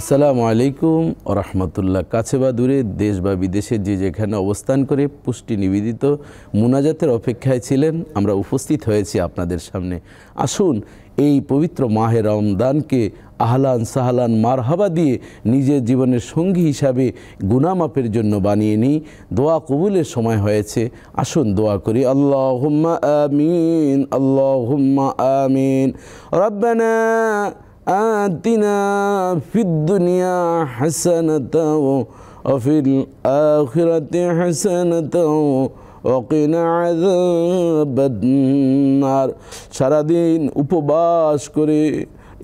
আসসালামু আলাইকুম ওয়া রাহমাতুল্লাহ। কাছে বা দূরে, দেশ বা বিদেশে যে যেখানে অবস্থান করে পুষ্টি নিবেদিত মুনাজাতের অপেক্ষায় ছিলেন, আমরা উপস্থিত হয়েছি আপনাদের সামনে। আসুন এই পবিত্র মাহে রমদানকে আহলান সাহলান মারহাবা দিয়ে নিজের জীবনের সঙ্গী হিসাবে গুনাহ মাফের জন্য বানিয়ে নিই। দোয়া কবুলের সময় হয়েছে, আসুন দোয়া করি। আল্লাহুম্মা আমিন, আল্লাহুম্মা আমিন। রব্বানা آتنا في الدنيا حسنة وفي الآخرة حسنة وقنا عذاب النار। সারাদিন উপবাস করে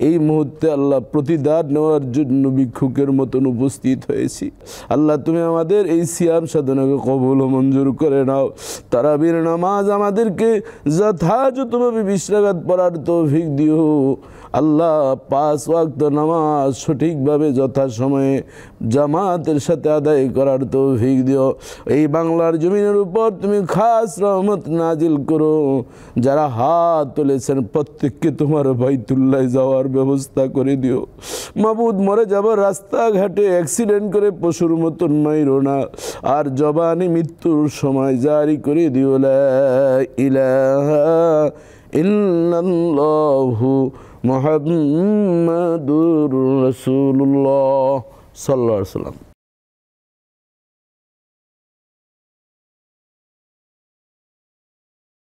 এই মুহূর্তে আল্লাহ প্রতিদান নেওয়ার জন্য ভিক্ষুকের মতন উপস্থিত হয়েছি। আল্লাহ তুমি আমাদের এই সিয়াম সাধনাকে কবুল ও মঞ্জুর করে নাও। তারাবির নামাজ আমাদেরকে যথাযথভাবে বিশ্রাঘাত পড়ার তৌফিক দিও। আল্লাহ 5 ওয়াক্ত নামাজ সঠিকভাবে যথাসময়ে জামাতের সাথে আদায় করার তৌফিক দিও। এই বাংলার জমিনের উপর তুমি খাস রহমত নাজিল করো। যারা হাত তুলেছেন প্রত্যেককে তোমার বাইতুল্লাহ যাওয়ার ব্যবস্থা করে দিও। মাবুদ, মরে যাবার রাস্তাঘাটে অ্যাক্সিডেন্ট করে পশুর মতন মাইরো না। আর জবানি মৃত্যুর সময় জারি করে দিও লা ইলাহা ইল্লাল্লাহু মুহাম্মাদুর রাসূলুল্লাহ সাল্লাল্লাহু আলাইহি ওয়াসাল্লাম।